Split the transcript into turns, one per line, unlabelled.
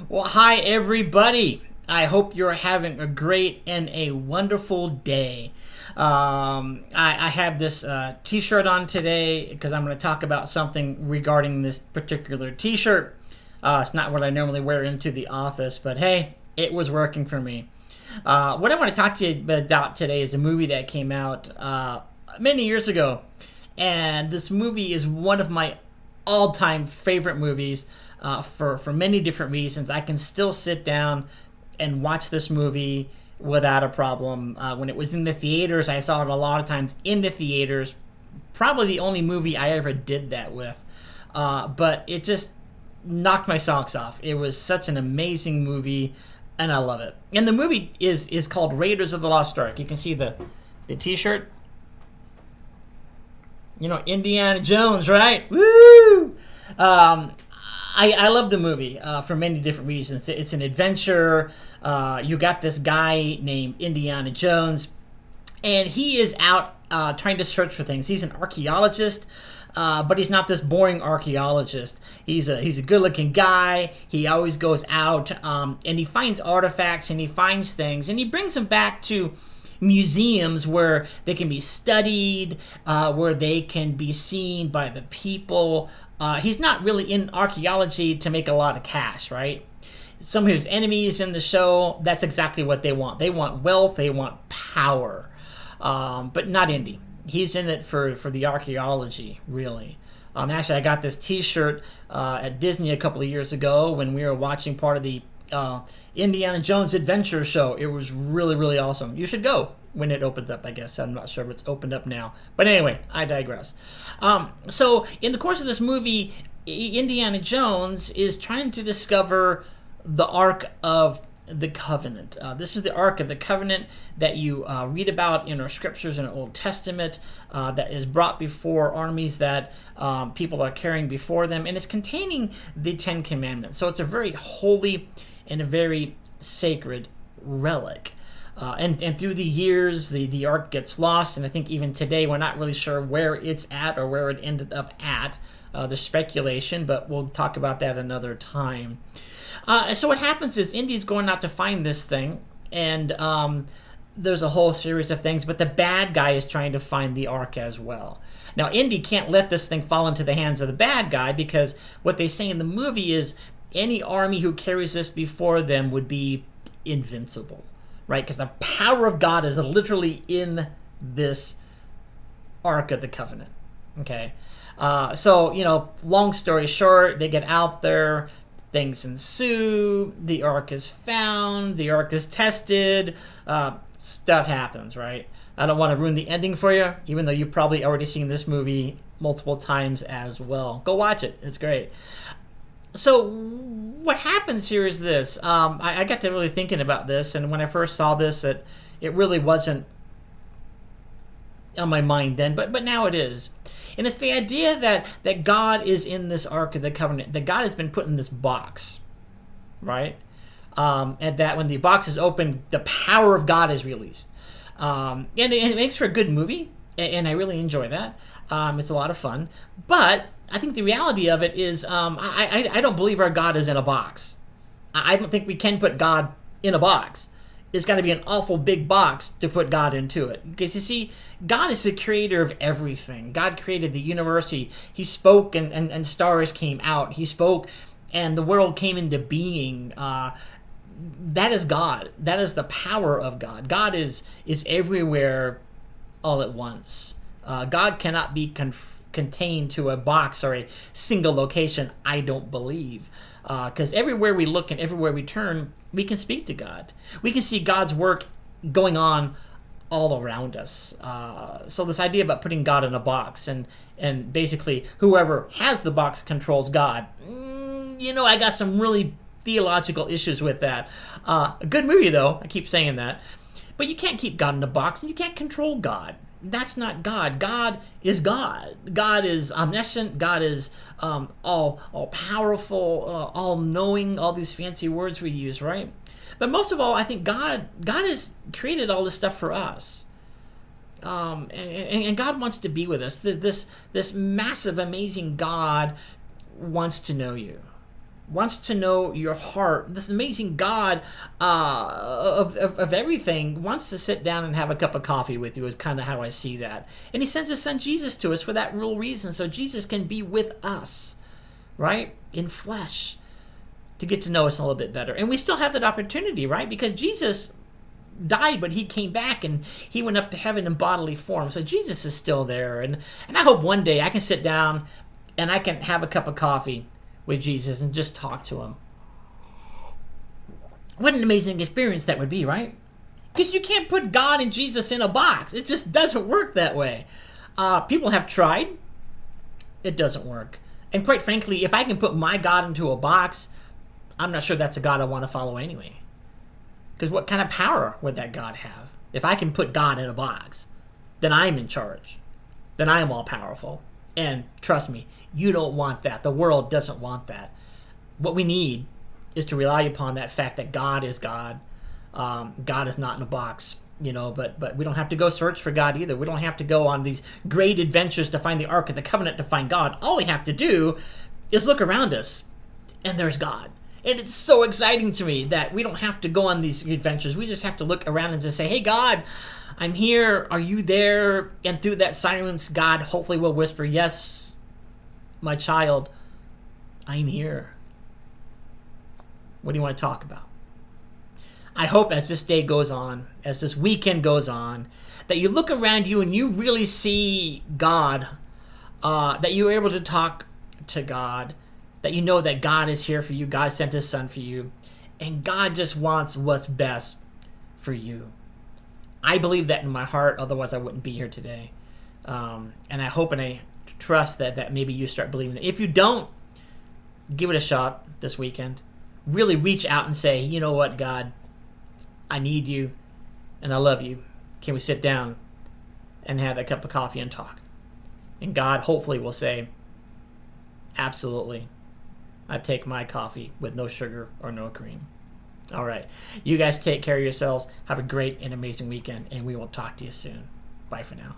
Well, hi everybody. I hope you're having a great and a wonderful day. I have this T-shirt on today because I'm going to talk about something regarding this particular T-shirt. It's not what I normally wear into the office, but hey, it was working for me. What I want to talk to you about today is a movie that came out many years ago, and this movie is one of my all-time favorite movies for many different reasons. I can still sit down and watch this movie without a problem. When it was in the theaters, I saw it a lot of times in the theaters. Probably the only movie I ever did that with. But it just knocked my socks off. It was such an amazing movie, and I love it. And the movie is called Raiders of the Lost Ark. You can see the T-shirt. You know, Indiana Jones, right? Woo! Um, I love the movie for many different reasons. It's an adventure. You got this guy named Indiana Jones, and he is out trying to search for things. He's an archaeologist, but he's not this boring archaeologist. He's a good-looking guy. He always goes out and he finds artifacts and he finds things and he brings them back to museums where they can be studied, where they can be seen by the people. He's not really in archaeology to make a lot of cash, right? Some of his enemies in the show, that's exactly what they want. They want wealth, they want power, but not Indy. He's in it for the archaeology, really. Actually, I got this T-shirt at Disney a couple of years ago when we were watching part of the Indiana Jones Adventure show. It was really, really awesome. You should go when it opens up, I guess. I'm not sure if it's opened up now. But anyway, I digress. So, in the course of this movie, Indiana Jones is trying to discover the Ark of the Covenant. This is the Ark of the Covenant that you read about in our scriptures in the Old Testament, that is brought before armies that people are carrying before them, and it's containing the Ten Commandments. So it's a very holy and a very sacred relic. And through the years, the Ark gets lost, and I think even today we're not really sure where it's at or where it ended up at. There's speculation, but we'll talk about that another time. So what happens is Indy's going out to find this thing, and there's a whole series of things, but the bad guy is trying to find the Ark as well. Now, Indy can't let this thing fall into the hands of the bad guy, because what they say in the movie is any army who carries this before them would be invincible, right? Because the power of God is literally in this Ark of the Covenant. Okay. So, long story short, they get out there, things ensue, the Ark is found, the Ark is tested, stuff happens, right? I don't want to ruin the ending for you, even though you've probably already seen this movie multiple times as well. Go watch it, it's great. So what happens here is this. I got to really thinking about this, and when I first saw this, it really wasn't on my mind then, but now it is. And it's the idea that God is in this Ark of the Covenant, that God has been put in this box, right? And that when the box is opened, the power of God is released. And it makes for a good movie, and I really enjoy that. It's a lot of fun. But I think the reality of it is I don't believe our God is in a box. I don't think we can put God in a box. It's got to be an awful big box to put God into it. Because you see, God is the creator of everything. God created the universe. He spoke and stars came out. He spoke and the world came into being. That is God. That is the power of God. God is everywhere all at once. God cannot be contained to a box or a single location, I don't believe. Because everywhere we look and everywhere we turn, we can speak to God. We can see God's work going on all around us. So this idea about putting God in a box and basically whoever has the box controls God, I got some really theological issues with that. A good movie, though. I keep saying that. But you can't keep God in a box, and you can't control God. That's not God. God is God. God is omniscient. God is all powerful, all knowing. All these fancy words we use, right? But most of all, I think God has created all this stuff for us, and God wants to be with us. This massive, amazing God wants to know you. wants to know your heart. This amazing God of everything wants to sit down and have a cup of coffee with you is kind of how I see that. And he sends his son Jesus to us for that real reason, so Jesus can be with us, right? In flesh, to get to know us a little bit better. And we still have that opportunity, right? Because Jesus died, but he came back and he went up to heaven in bodily form. So Jesus is still there. And I hope one day I can sit down and I can have a cup of coffee with Jesus and just talk to him. What an amazing experience that would be, right? Because you can't put God and Jesus in a box. It just doesn't work that way. People have tried. It doesn't work. And quite frankly, if I can put my God into a box, I'm not sure that's a God I want to follow anyway. Because what kind of power would that God have? If I can put God in a box, then I'm in charge. Then I'm all powerful. And trust me, you don't want that. The world doesn't want that. What we need is to rely upon that fact that God is God. God is not in a box, but we don't have to go search for God either. We don't have to go on these great adventures to find the Ark of the Covenant to find God. All we have to do is look around us, and there's God. And it's so exciting to me that we don't have to go on these adventures. We just have to look around and just say, hey, God, I'm here. Are you there? And through that silence, God hopefully will whisper, yes, my child, I'm here. What do you want to talk about? I hope as this day goes on, as this weekend goes on, that you look around you and you really see God, that you're able to talk to God, that you know that God is here for you. God sent his son for you. And God just wants what's best for you. I believe that in my heart, otherwise I wouldn't be here today. And I hope and I trust that maybe you start believing it. If you don't, give it a shot this weekend. Really reach out and say, you know what, God, I need you and I love you. Can we sit down and have a cup of coffee and talk? And God hopefully will say, absolutely. I take my coffee with no sugar or no cream. All right. You guys take care of yourselves. Have a great and amazing weekend, and we will talk to you soon. Bye for now.